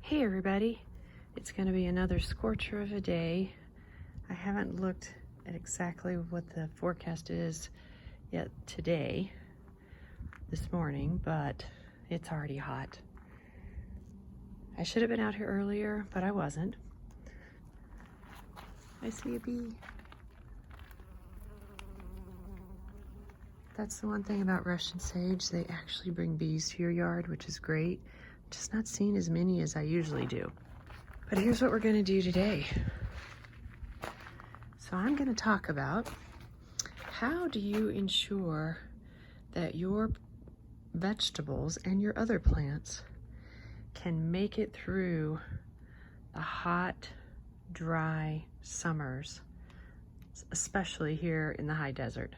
Hey everybody, it's going to be another scorcher of a day. I haven't looked at exactly what the forecast is yet today, this morning, but it's already hot. I should have been out here earlier, but I wasn't. I see a bee. That's the one thing about Russian sage, they actually bring bees to your yard, which is great. Just not seeing as many as I usually do. But here's what we're going to do today. So I'm going to talk about how do you ensure that your vegetables and your other plants can make it through the hot, dry summers, especially here in the high desert.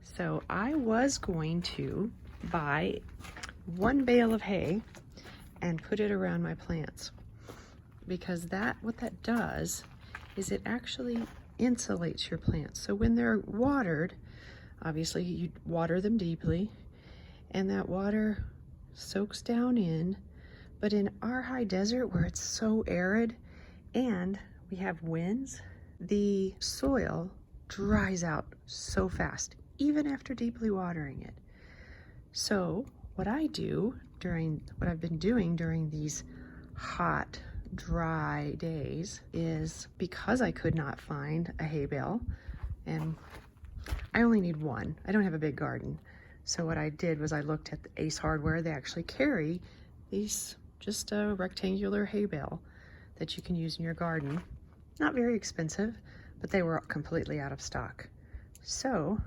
So I was going to buy one bale of hay and put it around my plants, because what that does is it actually insulates your plants. So when they're watered, obviously you water them deeply and that water soaks down in, but in our high desert where it's so arid and we have winds, the soil dries out so fast, even after deeply watering it. So what I've been doing during these hot, dry days is, because I could not find a hay bale, and I only need one. I don't have a big garden. So what I did was I looked at the Ace Hardware. They actually carry these, just a rectangular hay bale that you can use in your garden. Not very expensive, but they were completely out of stock. So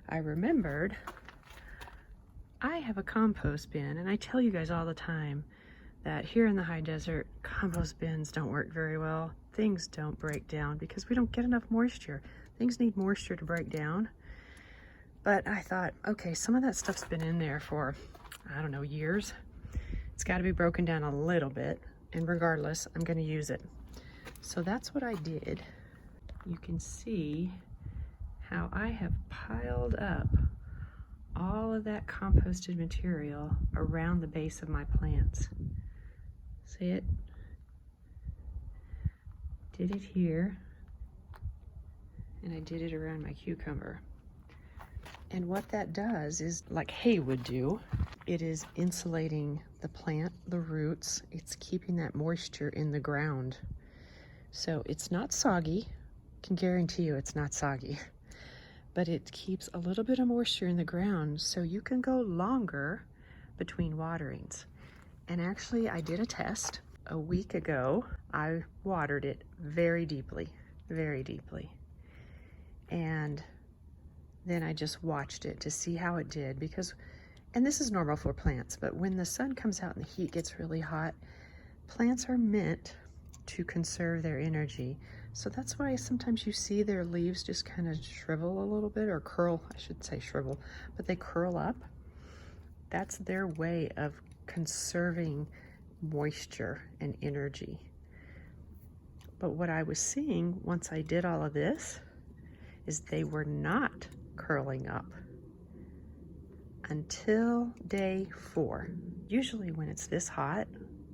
I remembered I have a compost bin, and I tell you guys all the time that here in the high desert, compost bins don't work very well. Things don't break down because we don't get enough moisture. Things need moisture to break down. But I thought, okay, some of that stuff's been in there for, I don't know, years. It's got to be broken down a little bit, and regardless, I'm going to use it. So that's what I did. You can see how I have piled up all of that composted material around the base of my plants. See it? Did it here, and I did it around my cucumber. And what that does is, like hay would do, it is insulating the plant, the roots. It's keeping that moisture in the ground. So it's not soggy. I can guarantee you it's not soggy. But it keeps a little bit of moisture in the ground so you can go longer between waterings. And actually, I did a test a week ago. I watered it very deeply, very deeply. And then I just watched it to see how it did, because, and this is normal for plants, but when the sun comes out and the heat gets really hot, plants are meant to conserve their energy. So that's why sometimes you see their leaves just kind of shrivel a little bit, or curl, I should say shrivel, but they curl up. That's their way of conserving moisture and energy. But what I was seeing once I did all of this is they were not curling up until day 4. Usually when it's this hot,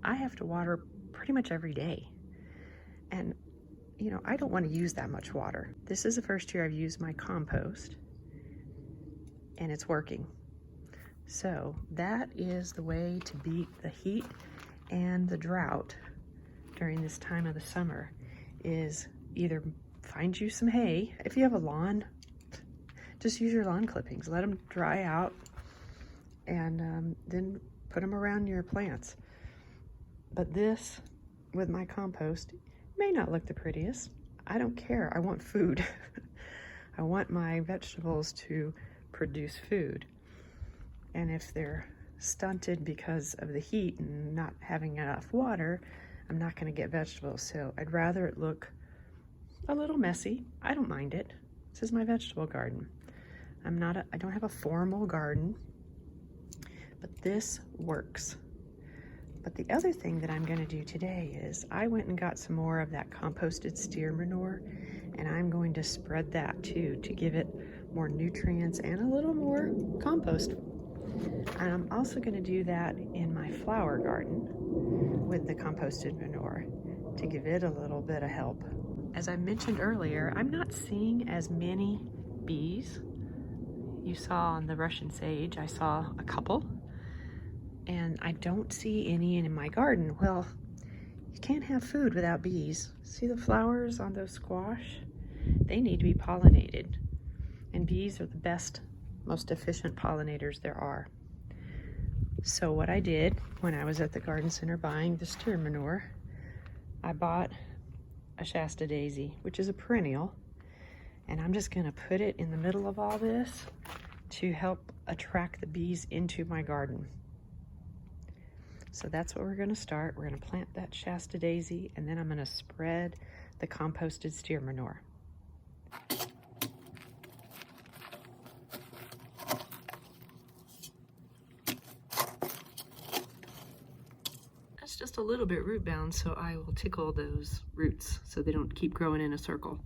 I have to water pretty much every day. And you know, I don't want to use that much water. This is the first year I've used my compost, and it's working. So that is the way to beat the heat and the drought during this time of the summer, is either find you some hay. If you have a lawn, just use your lawn clippings. Let them dry out, and then put them around your plants. But this, with my compost, may not look the prettiest. I don't care. I want food. I want my vegetables to produce food. And if they're stunted because of the heat and not having enough water, I'm not going to get vegetables. So I'd rather it look a little messy. I don't mind it. This is my vegetable garden. I don't have a formal garden, but this works. But the other thing that I'm going to do today is I went and got some more of that composted steer manure, and I'm going to spread that too to give it more nutrients and a little more compost. And I'm also going to do that in my flower garden with the composted manure to give it a little bit of help. As I mentioned earlier, I'm not seeing as many bees. You saw on the Russian sage, I saw a couple, and I don't see any in my garden. Well, you can't have food without bees. See the flowers on those squash? They need to be pollinated, and bees are the best, most efficient pollinators there are. So what I did when I was at the garden center buying the steer manure, I bought a Shasta daisy, which is a perennial, and I'm just going to put it in the middle of all this to help attract the bees into my garden. So that's what we're going to start. We're going to plant that Shasta daisy, and then I'm going to spread the composted steer manure. That's just a little bit root bound, so I will tickle those roots so they don't keep growing in a circle.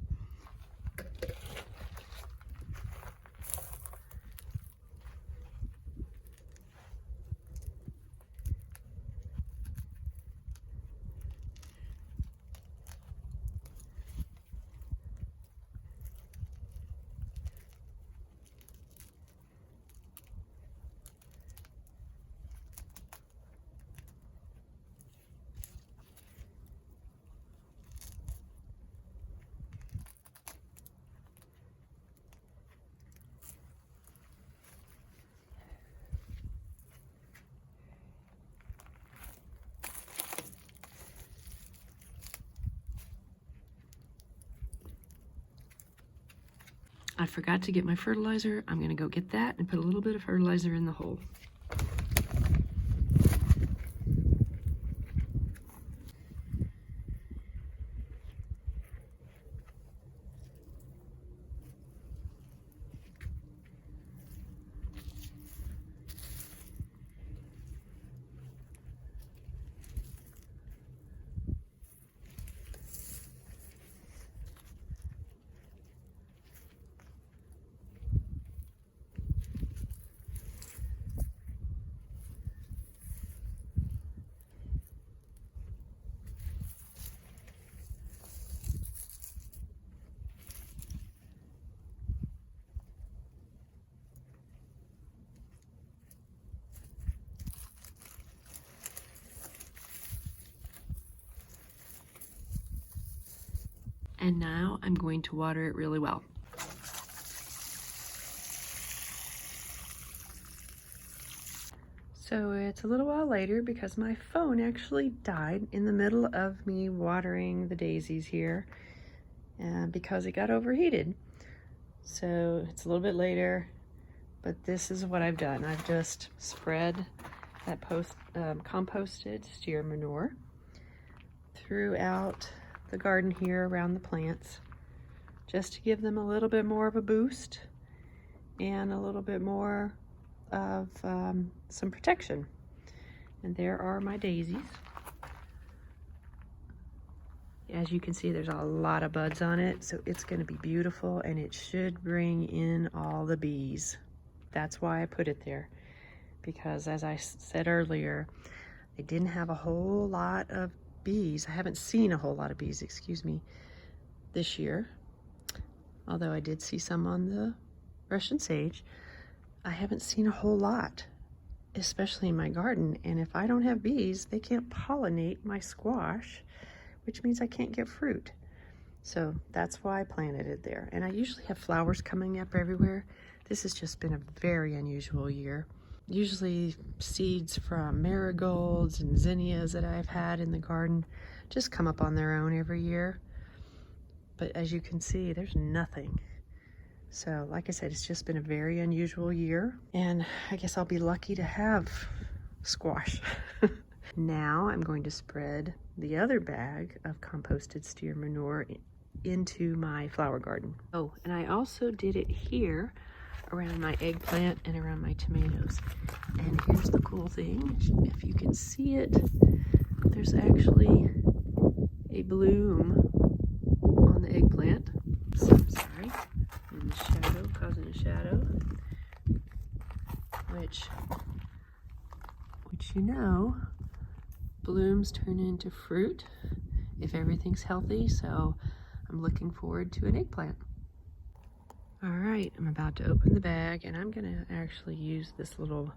I forgot to get my fertilizer. I'm going to go get that and put a little bit of fertilizer in the hole. And now I'm going to water it really well. So it's a little while later because my phone actually died in the middle of me watering the daisies here because it got overheated. So it's a little bit later, but this is what I've done. I've just spread that composted steer manure throughout the garden here around the plants, just to give them a little bit more of a boost and a little bit more of some protection. And there are my daisies. As you can see, there's a lot of buds on it, so it's going to be beautiful, and it should bring in all the bees. That's why I put it there, because as I said earlier, I didn't have a whole lot of bees. I haven't seen a whole lot of bees, excuse me, this year. Although I did see some on the Russian sage, I haven't seen a whole lot, especially in my garden. And if I don't have bees, they can't pollinate my squash, which means I can't get fruit. So that's why I planted it there. And I usually have flowers coming up everywhere. This has just been a very unusual year. Usually seeds from marigolds and zinnias that I've had in the garden just come up on their own every year. But as you can see, there's nothing. So like I said, it's just been a very unusual year, and I guess I'll be lucky to have squash. Now I'm going to spread the other bag of composted steer manure into my flower garden. Oh, and I also did it here around my eggplant and around my tomatoes. And here's the cool thing, if you can see it, there's actually a bloom on the eggplant. So I'm sorry, in the shadow, causing a shadow, which you know, blooms turn into fruit if everything's healthy, so I'm looking forward to an eggplant. All right, I'm about to open the bag, and I'm gonna actually use this little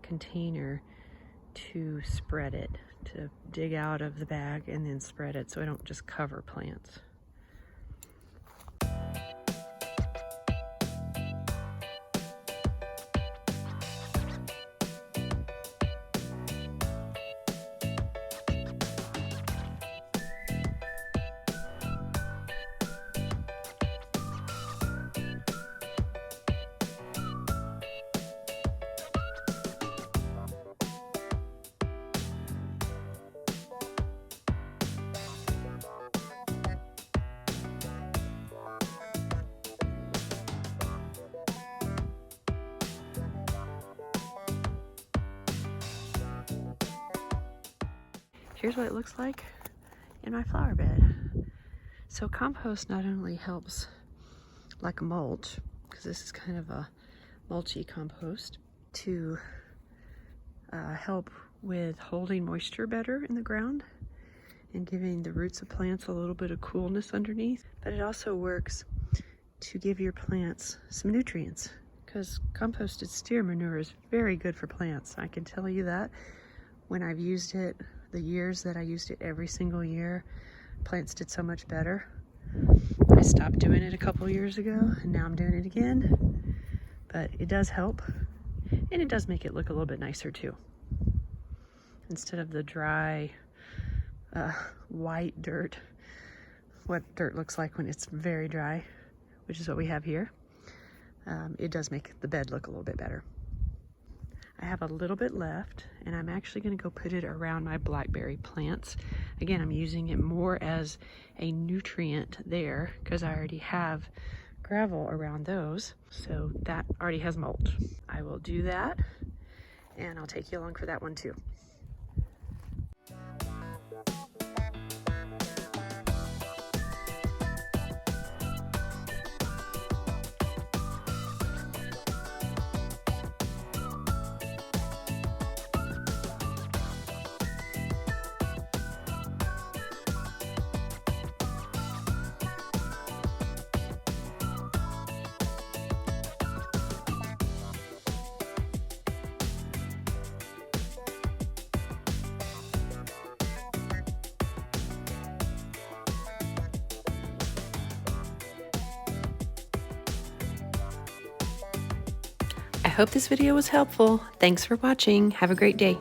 container to spread it, to dig out of the bag and then spread it so I don't just cover plants. Here's what it looks like in my flower bed. So compost not only helps like a mulch, because this is kind of a mulchy compost, to help with holding moisture better in the ground and giving the roots of plants a little bit of coolness underneath, but it also works to give your plants some nutrients, because composted steer manure is very good for plants. I can tell you that. When I've used it, the years that I used it every single year, plants did so much better. I stopped doing it a couple years ago, and now I'm doing it again. But it does help, and it does make it look a little bit nicer too. Instead of the dry, white dirt, what dirt looks like when it's very dry, which is what we have here, it does make the bed look a little bit better. I have a little bit left, and I'm actually going to go put it around my blackberry plants. Again, I'm using it more as a nutrient there because I already have gravel around those, so that already has mulch. I will do that, and I'll take you along for that one too. I hope this video was helpful. Thanks for watching. Have a great day.